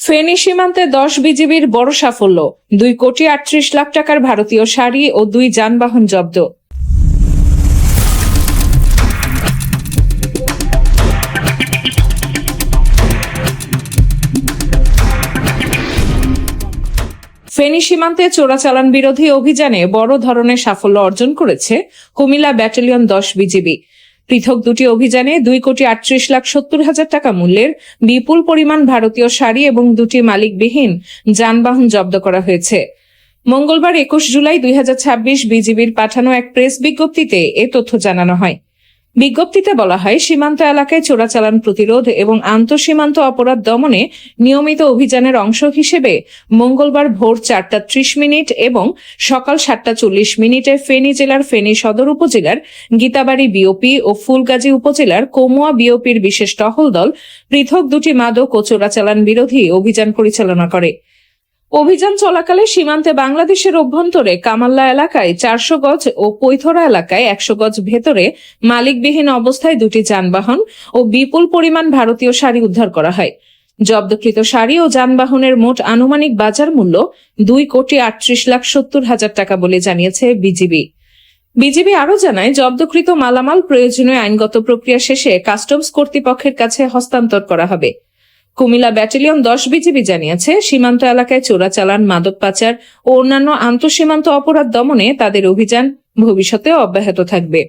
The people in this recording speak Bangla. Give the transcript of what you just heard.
ফেনী সীমান্তে 10 বিজিবির বড় সাফল্য, 2,38,00,000 টাকার ভারতীয় শাড়ি ও 2 যানবাহন জব্দ। ফেনী সীমান্তে চোরাচালান বিরোধী অভিযানে বড় ধরনের সাফল্য অর্জন করেছে কুমিল্লা ব্যাটালিয়ন 10 বিজিবি। পৃথক দুটি অভিযানে 2,38,70,000 টাকা মূল্যের বিপুল পরিমাণ ভারতীয় শাড়ি এবং 2টি মালিকবিহীন যানবাহন জব্দ করা হয়েছে। মঙ্গলবার 21 জুলাই 2026 বিজিবির পাঠানো এক প্রেস বিজ্ঞপ্তিতে এ তথ্য জানানো হয়। বিজ্ঞপ্তিতে বলা হয়, সীমান্ত এলাকায় চোরাচালান প্রতিরোধ এবং আন্তঃসীমান্ত অপরাধ দমনে নিয়মিত অভিযানের অংশ হিসেবে মঙ্গলবার ভোর 4:30 এবং সকাল 7:40 ফেনী জেলার ফেনী সদর উপজেলার গীতাবাড়ি বিওপি ও ফুলগাজী উপজেলার কমুয়া বিওপির বিশেষ টহল দল পৃথক দুটি মাদক ও চোরাচালান বিরোধী অভিযান পরিচালনা করে। অভিযান চলাকালে সীমান্তে বাংলাদেশের অভ্যন্তরে কামাল্লা এলাকায় 400 গজ ও পৈথরা এলাকায় 100 গজ ভেতরে মালিকবিহীন অবস্থায় 2টি যানবাহন ও বিপুল পরিমাণ ভারতীয় শাড়ি উদ্ধার করা হয়। জব্দকৃত শাড়ি ও যানবাহনের মোট আনুমানিক বাজার মূল্য 2,38,70,000 টাকা বলে জানিয়েছে বিজিবি। বিজিবি আরও জানায়, জব্দকৃত মালামাল প্রয়োজনীয় আইনগত প্রক্রিয়া শেষে কাস্টমস কর্তৃপক্ষের কাছে হস্তান্তর করা হবে। কুমিল্লা ব্যাটালিয়ন 10 বিজিবি জানিয়েছে, সীমান্ত এলাকায় চোরাচালান, মাদক পাচার ও অন্যান্য আন্তঃসীমান্ত অপরাধ দমনে তাদের অভিযান ভবিষ্যতেও অব্যাহত থাকবে।